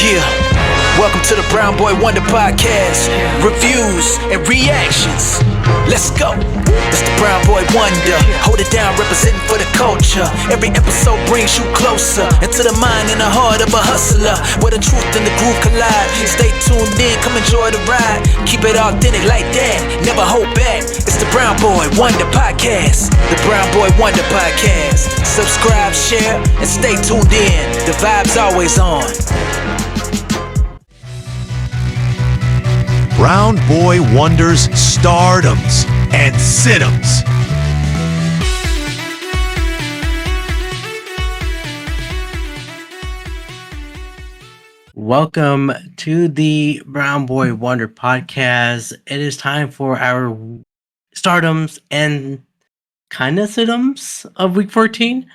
Yeah, welcome to the Brown Boy Wonder Podcast. Reviews and reactions. Let's go. It's the Brown Boy Wonder. Hold it down, representing for the culture. Every episode brings you closer into the mind and the heart of a hustler, where the truth and the groove collide. Stay tuned in, come enjoy the ride. Keep it authentic like that, never hold back. It's the Brown Boy Wonder Podcast. The Brown Boy Wonder Podcast. Subscribe, share, and stay tuned in. The vibe's always on. Brown Boy Wonders, stardoms, and situms. Welcome to the Brown Boy Wonder Podcast. It is time for our stardoms and kind of situms of Week 14.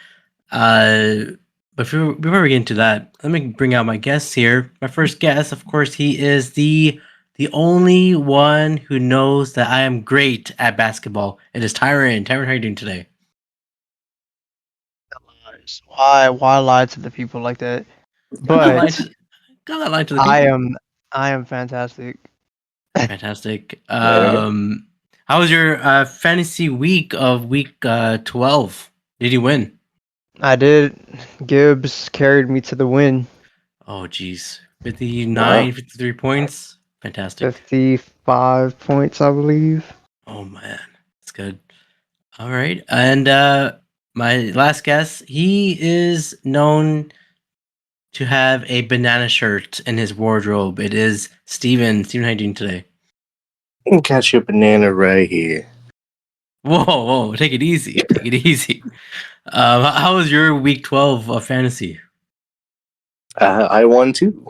But before we get into that, let me bring out my guests here. My first guest, of course, he is the only one who knows that I am great at basketball. It is Tyren. Tyren, how are you doing today? Why lie to the people like that? But Got that line to the people. I am fantastic. Fantastic. How was your fantasy week of week 12? Did you win? I did. Gibbs carried me to the win. Oh, geez. 59, 53 points. Fantastic. 55 points, I believe. Oh, man. That's good. All right. And my last guest, he is known to have a banana shirt in his wardrobe. It is Steven. Steven, how are you doing today? Got your banana right here. Whoa. Take it easy. Take it easy. How was your week 12 of fantasy? I won too.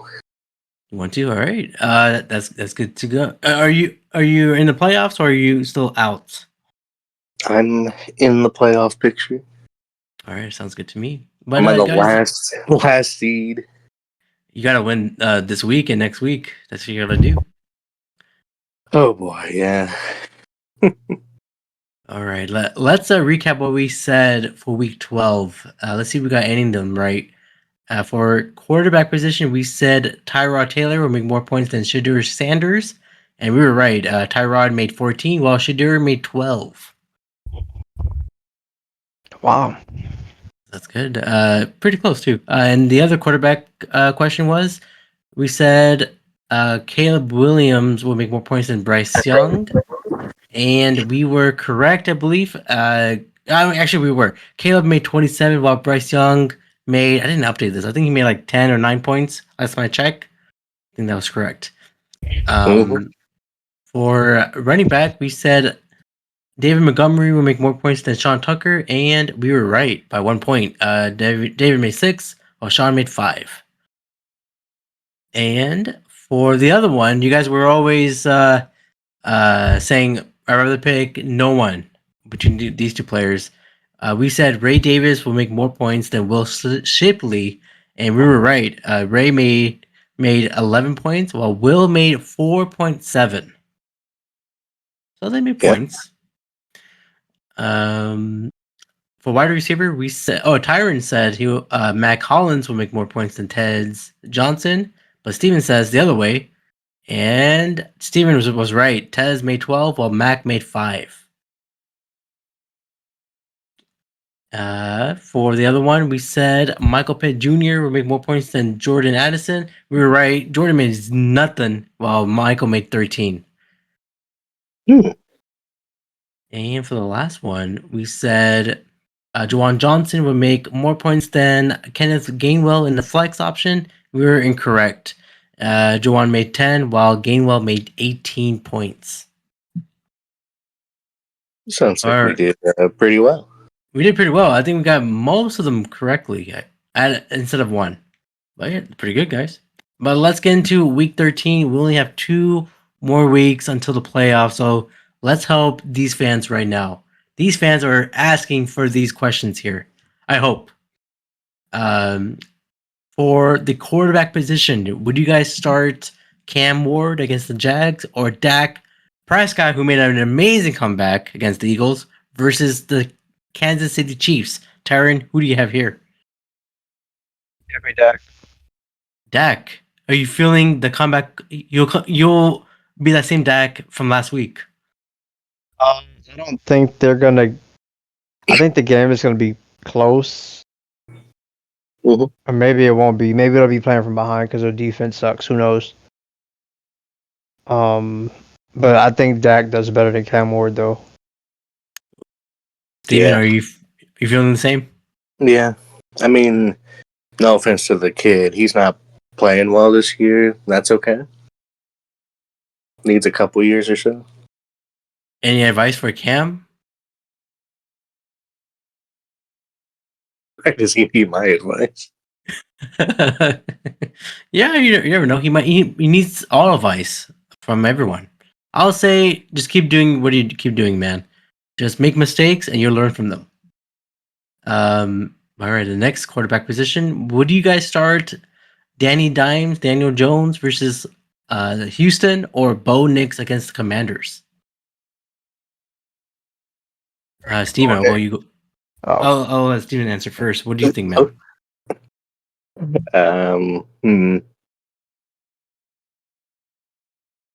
You want to? All right. That's good to go. Are you in the playoffs or are you still out? I'm in the playoff picture. All right, sounds good to me. But I'm in the guys, last seed. You gotta win this week and next week. That's what you gotta do. Oh boy, yeah. All right. Let's recap what we said for week 12. Let's see if we got any of them right. For quarterback position, we said Tyrod Taylor will make more points than Shadur Sanders, and we were right. Tyrod made 14, while Shadur made 12. Wow. That's good. Pretty close too. And the other quarterback question was, we said Caleb Williams will make more points than Bryce Young, and we were correct, I believe. Actually, we were. Caleb made 27, while Bryce Young made, I didn't update this, I think he made like 10 or 9 points. That's my check. I think that was correct. For running back, we said David Montgomery will make more points than Sean Tucker, and we were right by 1 point. David made 6, while Sean made 5. And for the other one, you guys were always saying, I'd rather pick no one between these two players. We said Ray Davis will make more points than Will Shipley, and we were right. Ray made 11 points, while Will made 4.7. So they made points. For wide receiver, we said, Tyren said Mac Hollins will make more points than Ted's Johnson, but Steven says the other way, and Steven was right. Tez made 12, while Mac made 5. For the other one, we said Michael Pitt Jr. will make more points than Jordan Addison. We were right. Jordan made nothing, while Michael made 13. And for the last one, we said Juwan Johnson would make more points than Kenneth Gainwell in the flex option. We were incorrect. Juwan made 10, while Gainwell made 18 points. Sounds like we did pretty well. We did pretty well. I think we got most of them correctly instead of one. But yeah, pretty good, guys. But let's get into week 13. We only have 2 more weeks until the playoffs, so let's help these fans right now. These fans are asking for these questions here, I hope. For the quarterback position, would you guys start Cam Ward against the Jags or Dak Prescott, who made an amazing comeback against the Eagles, versus the Kansas City Chiefs? Tyren, who do you have here? Give me Dak. Dak. Are you feeling the comeback? You'll be that same Dak from last week. I don't think they're gonna. I think the game is gonna be close, Mhm. or maybe it won't be. Maybe they'll be playing from behind because their defense sucks. Who knows? But I think Dak does better than Cam Ward, though. Steven, Yeah. are you feeling the same? Yeah. I mean, no offense to the kid. He's not playing well this year. That's okay. Needs a couple years or so. Any advice for Cam? Why does he need my advice? Yeah, you never know. He needs all advice from everyone. I'll say just keep doing what you keep doing, man. Just make mistakes and you'll learn from them. All right, the next quarterback position. Would you guys start Danny Dimes, Daniel Jones versus Houston, or Bo Nix against the Commanders? Steven, I'll go you go. Oh, I'll let Steven answer first. What do you think, man?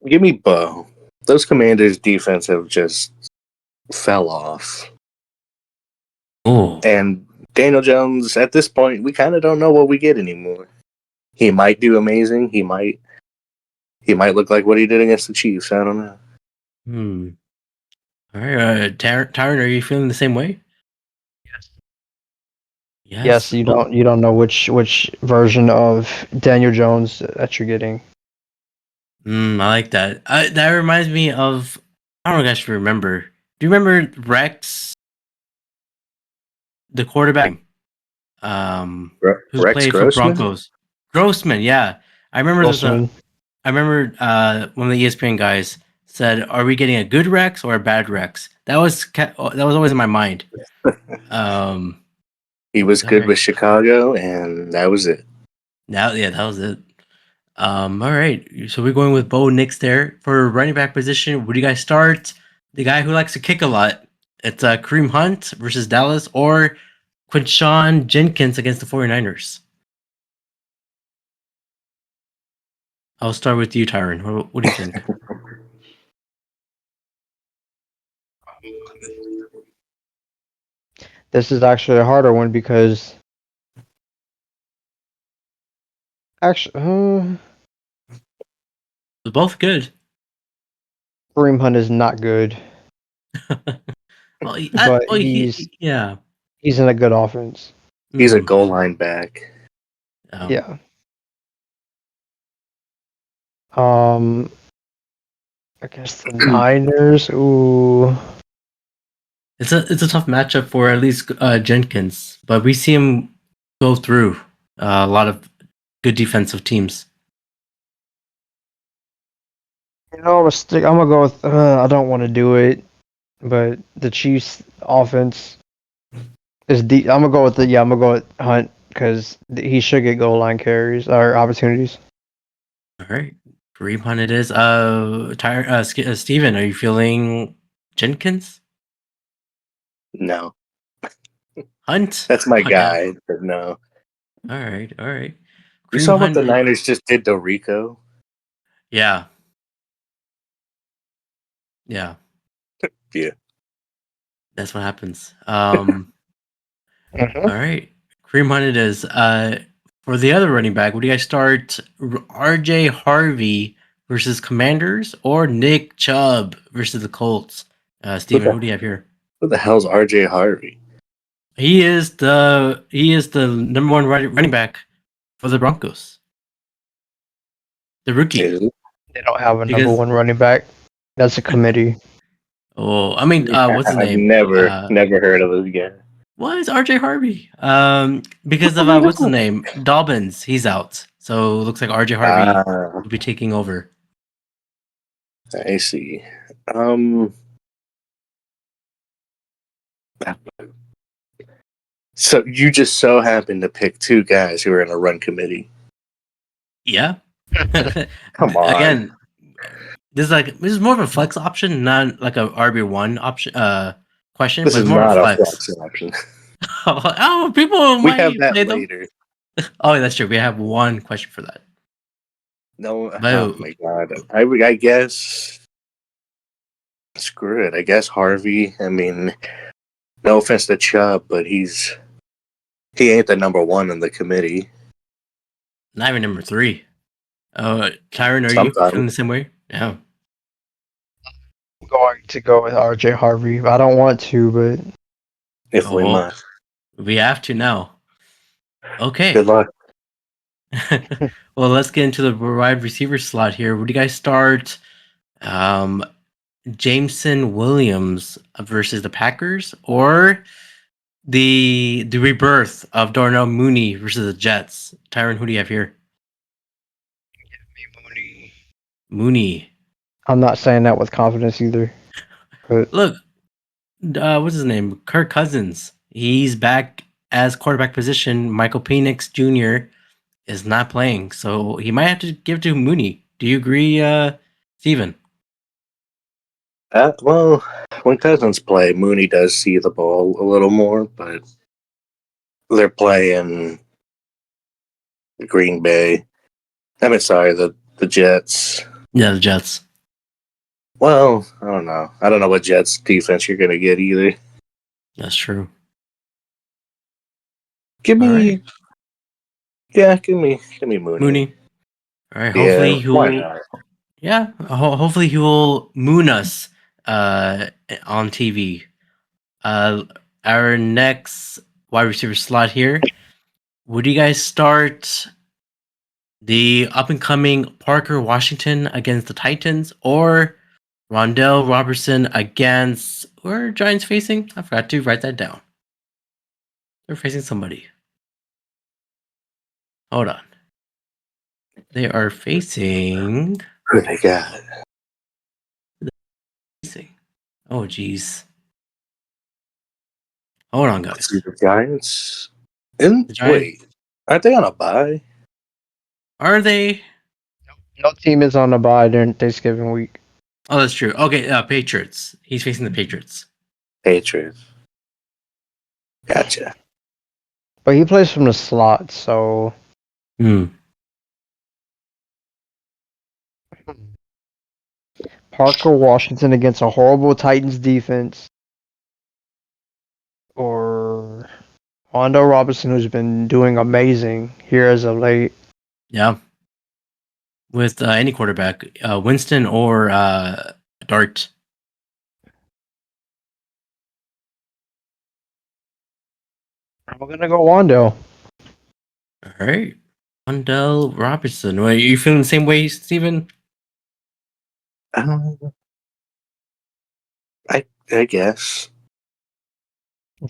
Give me Bo. Those Commanders' defense have just fell off. Oh, And Daniel Jones, at this point, we kind of don't know what we get anymore. He might do amazing. He might look like what he did against the Chiefs. I don't know. All right, Tyren, are you feeling the same way? yes. Yes. You Oh, don't know which version of Daniel Jones that you're getting. I like that. That reminds me of. I don't know if you guys remember. Do you remember Rex, the quarterback? Who's Rex played for Grossman? Broncos? Grossman. Yeah, I remember. Wilson. I remember one of the ESPN guys said, "Are we getting a good Rex or a bad Rex?" That was always in my mind. He was All good right. with Chicago, and that was it. Yeah, that was it. All right. So we're going with Bo Nix there for running back position. Would you guys start the guy who likes to kick a lot? It's Kareem Hunt versus Dallas or Quinshawn Jenkins against the 49ers. I'll start with you, Tyron. What do you think? This is actually a harder one because actually, They're both good. Kareem Hunt is not good, Well, but yeah. he's in a good offense. He's a Mm, goal line back. um, Yeah. Um, I guess the Niners. Ooh. it's a tough matchup for at least Jenkins, but we see him go through a lot of good defensive teams. I'm gonna go with. I don't want to do it, but the Chiefs' offense is deep. I'm gonna go with I'm gonna go with Hunt because he should get goal line carries or opportunities. All right, Kareem Hunt it is. Steven, are you feeling Jenkins? No, Hunt? that's my Oh, yeah. guy. But no, All right, all right. you Kareem saw what Hunt. the Niners just did to Rico. Yeah, yeah. Yeah, That's what happens. Mhm. All right. Kareem Hunt it is. For the other running back, would you guys start RJ Harvey versus Commanders or Nick Chubb versus the Colts? who Steven, the who do you have here? who the hell's RJ Harvey? He is the number one running back for the Broncos. The rookie. Is he? They don't have a number Because one running back. That's a committee. I mean, Yeah, what's his I've name? never heard of this guy. What is RJ Harvey? Because of what's his name? Dobbins, he's out. So it looks like RJ Harvey Ah, will be taking over. I see. Um, so you just so happen to pick two guys who are in a run committee. Yeah. Come on, Again, this is more of a flex option, not like a RB1 option question, this but is it's more of a not a flex. flex option. Oh, people We have might that play them. later. Oh, that's true. We have one question for that. No, oh But my god. I guess screw it. I guess Harvey. I mean, no offense to Chubb, but he ain't the number one in the committee. not even number 3. Tyren, are you Sometimes, feeling the same way? Yeah. I'm going to go with RJ Harvey. I don't want to, but if we Oh, must. we have to now. Okay. Good luck. Well, let's get into the wide receiver slot here. Would you guys start Jameson Williams versus the Packers, or the rebirth of Darnell Mooney versus the Jets? Tyron, who do you have here? Mooney. I'm not saying that with confidence either. But Look, what's his name? Kirk Cousins. He's back as quarterback position. Michael Penix Jr. is not playing, so he might have to give to Mooney. Do you agree, Steven? Well, when Cousins play, Mooney does see the ball a little more, but they're playing Green Bay. I mean, sorry, the Jets. Yeah, the Jets. Well, I don't know. I don't know what Jets defense you're gonna get either. That's true. Give All right, me, yeah, give me Mooney. Mooney. All right. Yeah, Hopefully he why will. not? Yeah. Hopefully he will moon us on TV. Uh, our next wide receiver slot here. Would you guys start the up and coming Parker Washington against the Titans, or Rondell Robertson against where are Giants facing? I forgot to write that down. They're facing somebody. Hold on. They are facing. Who they got? Oh, jeez. Hold on, Let's see guys. the Giants. And The Giants. wait, aren't they on a bye? Are they? no team is on a bye during Thanksgiving week. Oh, that's true. Okay, Patriots. He's facing the Patriots. Patriots. Gotcha. But he plays from the slot, so Hmm. Parker Washington against a horrible Titans defense, or Wando Robinson, who's been doing amazing here as of late. Yeah. With any quarterback, Winston or Dart. I'm gonna go Wando. All right. Wandell Robertson. Wait, you feeling the same way, Steven? Um, I guess.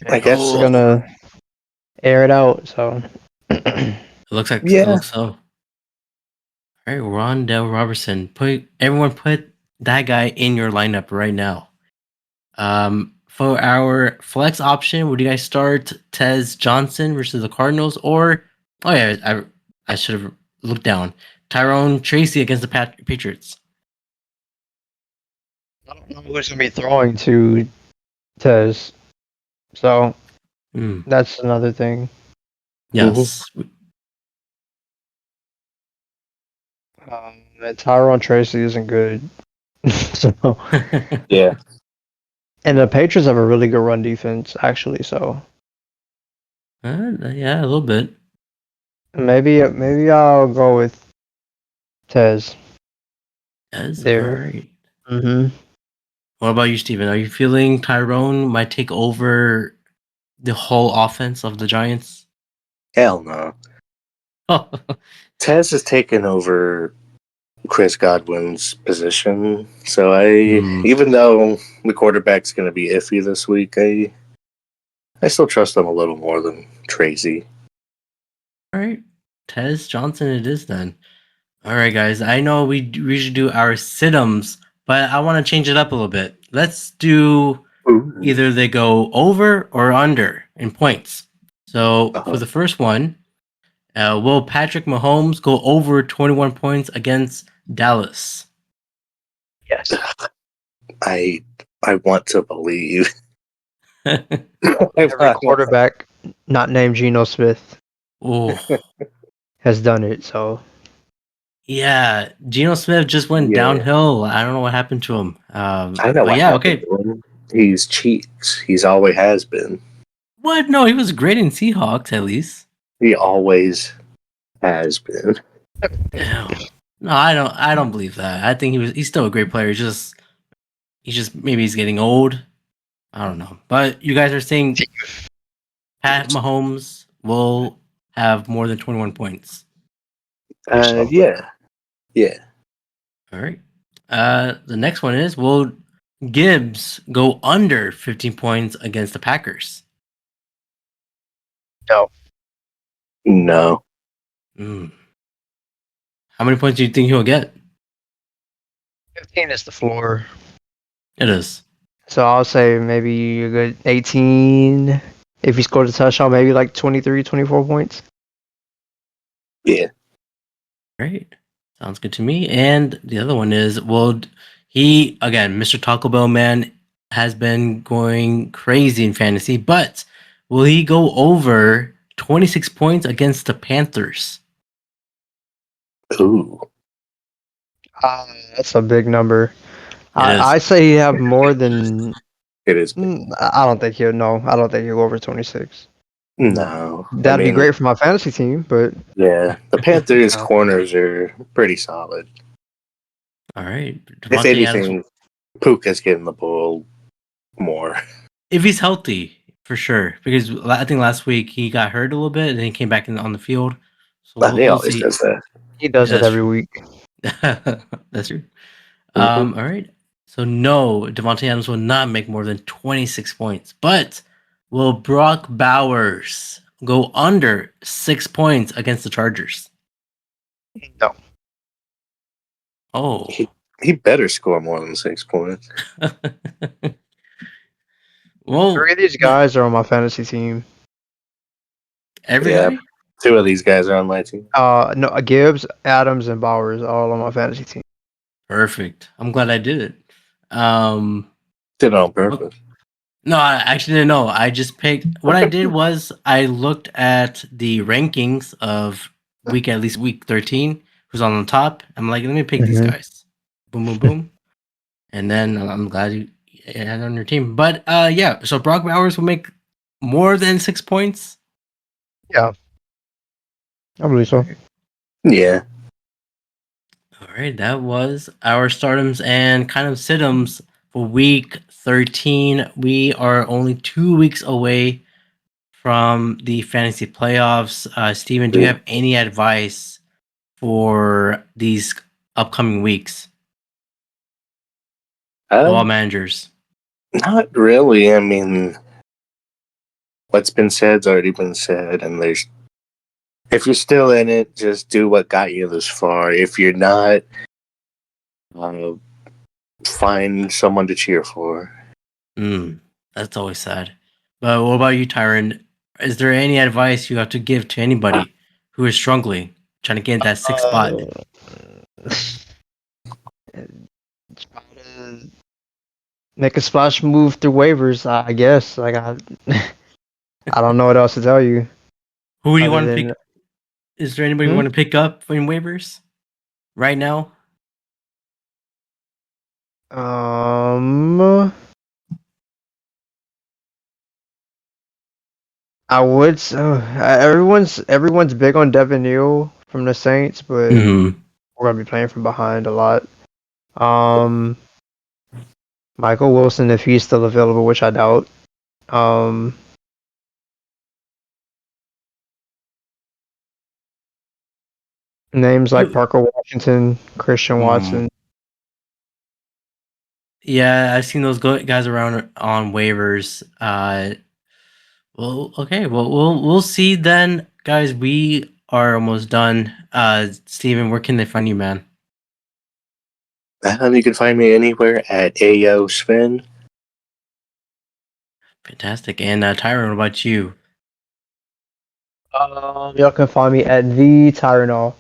I guess We're Oh, so. gonna air it out. So it Yeah. looks so. All right, Rondell Robertson. Put that guy in your lineup right now. For our flex option, would you guys start Tez Johnson versus the Cardinals, or I should have looked down. Tyrone Tracy against the Patriots. I don't know who's gonna be throwing to Tez. So Hmm. that's another thing. Yes. Tyrone Tracy isn't good. So Yeah. and the Patriots have a really good run defense, actually. So Yeah, a little bit. maybe I'll go with Tez Yes. All there. right. Mm-hmm. What about you, Steven? Are you feeling Tyrone might take over the whole offense of the Giants? Hell no. Oh, Tez has taken over Chris Godwin's position. So hmm. even though the quarterback's going to be iffy this week, I still trust him a little more than Tracy. All right. Tez Johnson it is then. All right, guys. I know we should do our sit-ums, but I want to change it up a little bit. Let's do Ooh. either they go over or under in points. So for Uh-huh. the first one, will Patrick Mahomes go over 21 points against Dallas? Yes. I want to believe. Every quarterback not named Geno Smith Oh, has done it. So Yeah, Geno Smith just went Yeah. downhill. I don't know what happened to him. I know But what yeah, happened okay. to him. He's cheeks. He's always has been. What? No, he was great in Seahawks at least. He always has been. Damn. No, I don't believe that. I think he's still a great player. He's just maybe he's getting old. I don't know. But you guys are saying Pat Mahomes will have more than 21 points. Yeah. Yeah. All right. The next one is, will Gibbs go under 15 points against the Packers? No. Mm. How many points do you think he'll get? 15 is the floor. It is. So I'll say maybe a good 18. If he scored a touchdown, maybe like 23, 24 points. Yeah. Great. Sounds good to me. And the other one is, will he, again, Mr. Taco Bell Man has been going crazy in fantasy, but will he go over 26 points against the Panthers? Ooh. That's a big number. It is. I say he have more than. It is. I don't think he'll. No, I don't think he'll go over 26. No. That'd be great for my fantasy team, but Yeah. The Panthers' No. corners are pretty solid. All right. If Devontae Adams, anything, Puka's getting the ball more. if he's healthy, for sure. Because I think last week he got hurt a little bit and then he came back on the field. So But he we'll always see. does that. he does Yeah, it that's every true. week. That's true. Mhm. All right. So no, Devontae Adams will not make more than 26 points. But will Brock Bowers go under 6 points against the Chargers? No. Oh. He better score more than 6 points. Well, 3 of these guys are on my fantasy team. every Yeah. guy? 2 of these guys are on my team. No, Gibbs, Adams, and Bowers all on my fantasy team. Perfect. I'm glad I did it. Um Did it on purpose. No, I actually didn't know. I just picked. What I did was I looked at the rankings of at least week 13, who's on the top. I'm like, let me pick these Mhm. guys. Boom, boom, boom. And then I'm glad you had on your team. But yeah, so Brock Bowers will make more than 6 points. Yeah, I believe so. Yeah. All right, that was our startums and kind of situms for week 13. We are only 2 weeks away from the fantasy playoffs. Steven, do you have any advice for these upcoming weeks? Football managers. Not really. I mean, what's been said's already been said, and there's. If you're still in it, just do what got you this far. If you're not, uh, find someone to cheer for. That's always sad. But what about you, Tyren? Is there any advice you have to give to anybody who is struggling, trying to get that sixth spot? Try to make a splash move through waivers, I guess. Like I don't know what else to tell you. Who do you other want to than- pick? Is there anybody you Hmm? want to pick up in waivers right now? I would. Everyone's big on Devin Neal from the Saints, but Mm-hmm. we're gonna be playing from behind a lot. Um, Michael Wilson, if he's still available, which I doubt. Um, names like Parker Washington, Christian Watson. Yeah, I've seen those guys around on waivers. Well, okay. Well, we'll see then, guys. We are almost done. Steven, where can they find you, man? You can find me anywhere at AO Sven. Fantastic. And Tyron, what about you? Y'all can find me at the Tyren.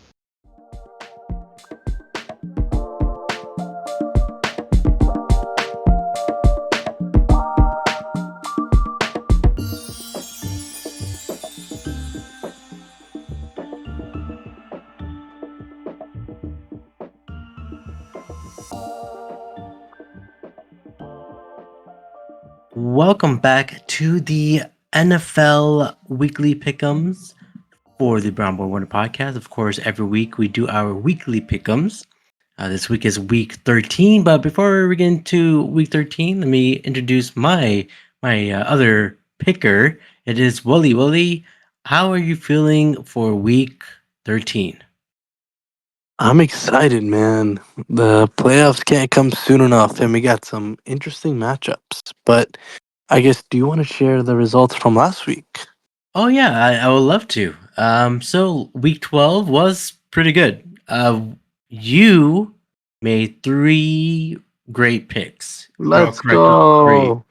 Welcome back to the NFL Weekly Pick'ems for the Brown Boy Wonder podcast. Of course, every week we do our weekly pick'ems. This week is week 13, but before we get into week 13, let me introduce my other picker. It is Wally. Wally, how are you feeling for week 13? I'm excited, man. The playoffs can't come soon enough, and we got some interesting matchups. But I guess, do you want to share the results from last week? Oh yeah, I would love to. So week 12 was pretty good. You made 3 great picks. Well, Let's correct, great. go.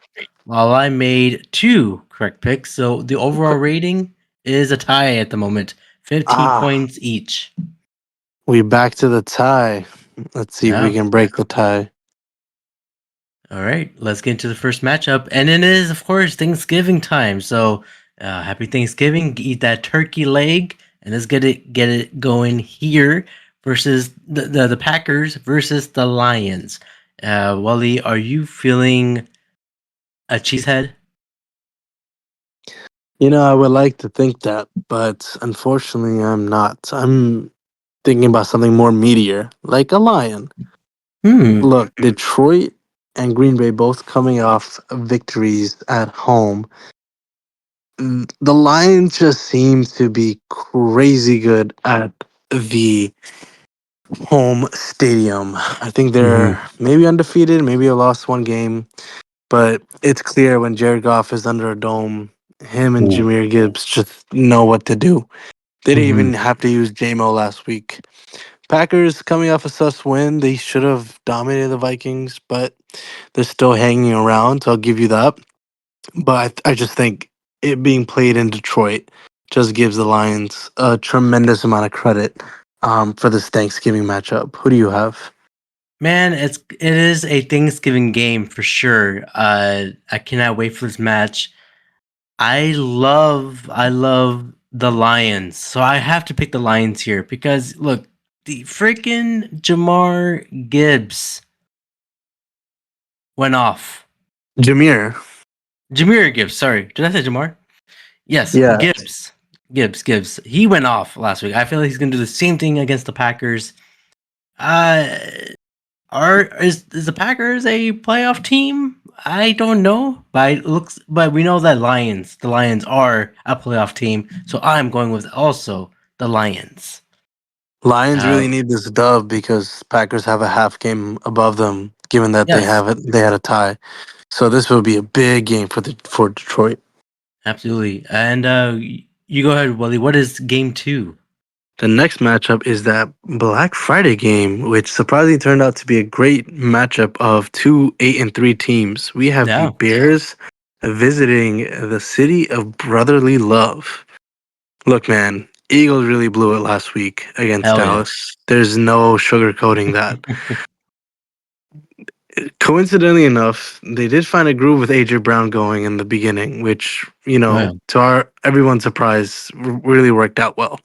While I made 2 correct picks, so the overall rating is a tie at the moment, 15 Ah, points each. we back to the tie. Let's see if we Yeah. can break the tie. All right, let's get into the first matchup, and it is, of course, Thanksgiving time. So, happy Thanksgiving! Eat that turkey leg, and let's get it going here versus the Packers versus the Lions. Wally, are you feeling a cheesehead? I would like to think that, but unfortunately, I'm not. I'm thinking about something more meatier, like a lion. Hmm. Look, Detroit and Green Bay both coming off victories at home. The Lions just seem to be crazy good at the home stadium. I think they're Mm-hmm. maybe undefeated, maybe a lost one game, but it's clear when Jared Goff is under a dome, him and Ooh. Jameer Gibbs just know what to do. They didn't Mm-hmm. even have to use JMO last week. Packers coming off a sus win, they should have dominated the Vikings, but they're still hanging around, so I'll give you that. But I just think it being played in Detroit just gives the Lions a tremendous amount of credit for this Thanksgiving matchup. Who do you have? Man, it is a Thanksgiving game for sure. I cannot wait for this match. I love the Lions. So I have to pick the Lions here because look, the freaking Jamar Gibbs went off. Jameer. Jameer Gibbs, sorry. Did I say Jamar? Yes, Yeah. Gibbs. Gibbs. He went off last week. I feel like he's gonna do the same thing against the Packers. Uh is the Packers a playoff team? I don't know, but we know that the Lions are a playoff team, so I'm going with also the Lions. Lions Uh, really need this dub because Packers have a half game above them, given that yes, they had a tie. So this will be a big game for Detroit. absolutely. And you go ahead, Willie. What is game 2? The next matchup is that Black Friday game, which surprisingly turned out to be a great matchup of two 8-3 teams. We have the Yeah, Bears visiting the city of brotherly love. Look, man, Eagles really blew it last week against hell yeah. Dallas. There's no sugarcoating that. Coincidentally enough, they did find a groove with AJ Brown going in the beginning, which, Oh, yeah. to our everyone's surprise, really worked out well.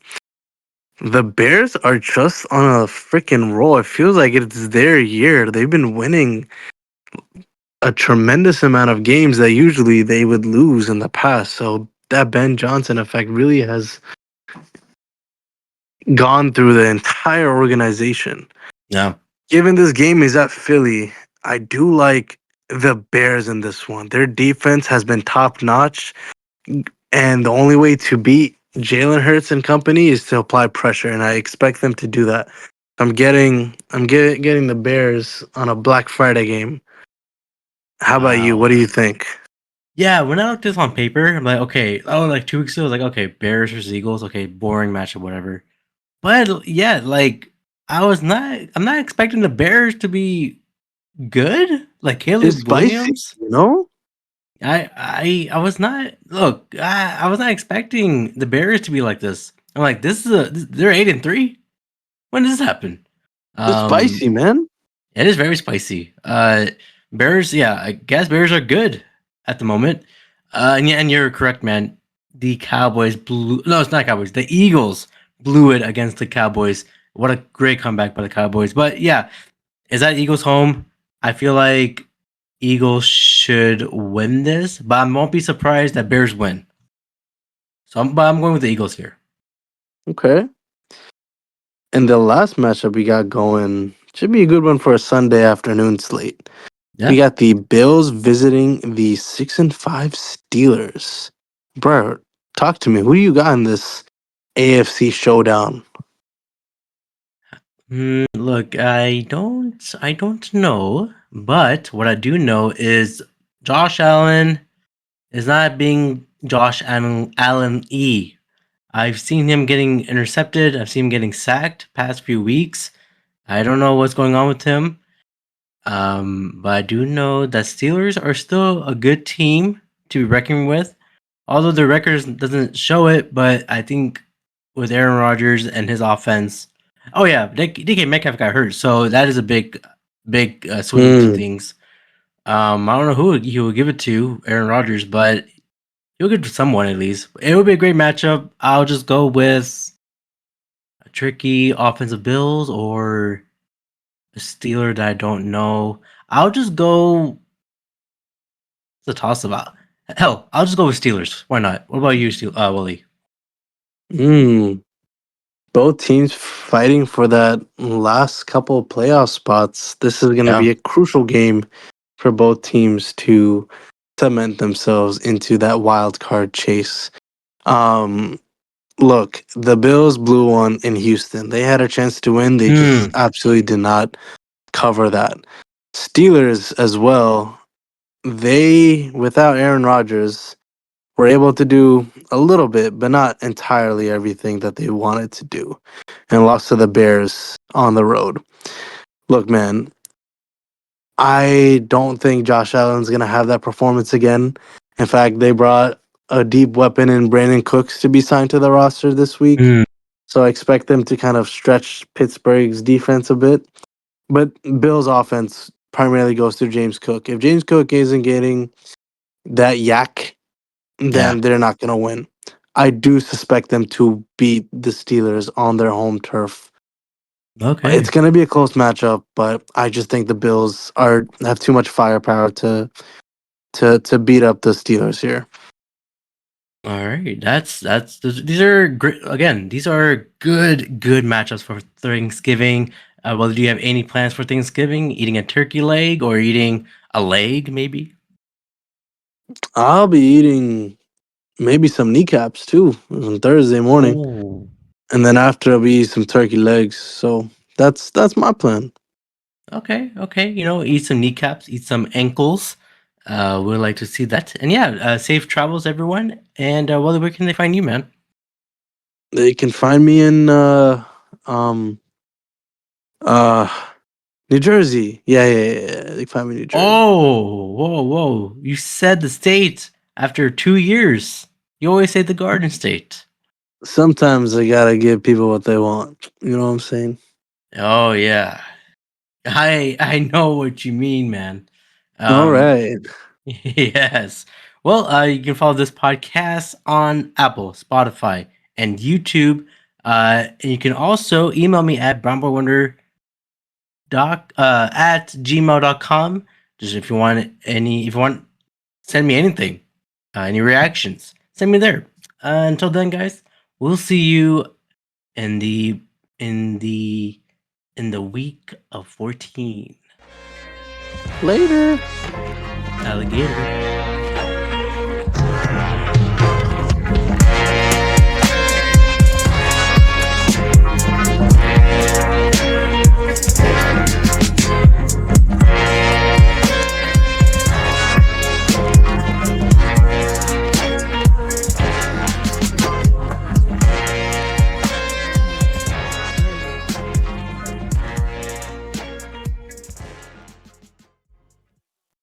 The Bears are just on a freaking roll. It feels like it's their year. They've been winning a tremendous amount of games that usually they would lose in the past. So that Ben Johnson effect really has gone through the entire organization. Yeah. Given this game is at Philly, I do like the Bears in this one. Their defense has been top notch, and the only way to beat Jalen Hurts and company is to apply pressure, and I expect them to do that. I'm getting the Bears on a Black Friday game. How about you? Wow. What do you think? Yeah, when I looked at this on paper, I'm like, okay, like 2 weeks ago, I was like, okay, Bears versus Eagles, okay, boring match or whatever. But yeah, like I'm not expecting the Bears to be good. Like It's Caleb spicy, Williams. you know? I was not look, I was not expecting the Bears to be like this. I'm like, they're 8-3. When does this happen? It's Um spicy, man. it is very spicy. Bears, yeah, I guess Bears are good at the moment. And yeah, and you're correct, man. The Cowboys blew. No, it's not Cowboys. The Eagles blew it against the Cowboys. What a great comeback by the Cowboys. But yeah, is that Eagles home? I feel like Eagles should win this, but I won't be surprised that Bears win. But I'm going with the Eagles here. Okay. And the last matchup we got going should be a good one for a Sunday afternoon slate. Yeah. We got the Bills visiting the 6-5 Steelers. Bro, talk to me. Who do you got in this AFC showdown? Look, I don't know, but what I do know is Josh Allen is not being Josh Allen E. I've seen him getting intercepted. I've seen him getting sacked past few weeks. I don't know what's going on with him. But I do know that Steelers are still a good team to be reckoning with. Although their records doesn't show it, but I think with Aaron Rodgers and his offense, oh yeah, DK Metcalf got hurt, so that is a big swing to Hmm. things. I don't know who he will give it to, Aaron Rodgers, but he'll give it to someone at least. It will be a great matchup. I'll just go with a tricky offensive Bills or a Steeler that I don't know. I'll just go. It's a toss about. Hell, I'll just go with Steelers. Why not? What about you, Willie? Hmm. Both teams fighting for that last couple playoff spots. This is going to Yeah. be a crucial game for both teams to cement themselves into that wild card chase. Um, Look, the Bills blew one in Houston. They had a chance to win. They just absolutely did not cover that. Steelers as well. They, without Aaron Rodgers, were able to do a little bit, but not entirely everything that they wanted to do, and lost to the Bears on the road. Look, man, I don't think Josh Allen's going to have that performance again. In fact, they brought a deep weapon in Brandon Cooks to be signed to the roster this week. Mm, So I expect them to kind of stretch Pittsburgh's defense a bit. But Bill's offense primarily goes through James Cook. If James Cook isn't getting that yak, yeah. then they're not going to win. I do suspect them to beat the Steelers on their home turf. It's Okay. going to be a close matchup, but I just think the Bills have too much firepower to beat up the Steelers here. All right. These are great. Again, these are good matchups for Thanksgiving. Well, do you have any plans for Thanksgiving? Eating a turkey leg or eating a leg, maybe? I'll be eating maybe some kneecaps too on Thursday morning, Oh. and then after I'll be eating some turkey legs. So that's my plan. Okay. Okay. Eat some kneecaps, eat some ankles. We'd like to see that. And yeah, safe travels, everyone. And Wally, where can they find you, man? They can find me in um uh New Jersey. Yeah. They can find me in New Jersey. Oh, whoa. You said the state after 2 years. You always say the Garden State. Sometimes I gotta give people what they want. You know what I'm saying? Oh yeah. I know what you mean, man. All Um right. yes. Well, you can follow this podcast on Apple, Spotify, and YouTube. And you can also email me at brownboywonder at gmail.com. Just if you want, send me anything, any reactions, send me there. Until then, guys, we'll see you in the in the in the week of 14. Later. Alligator.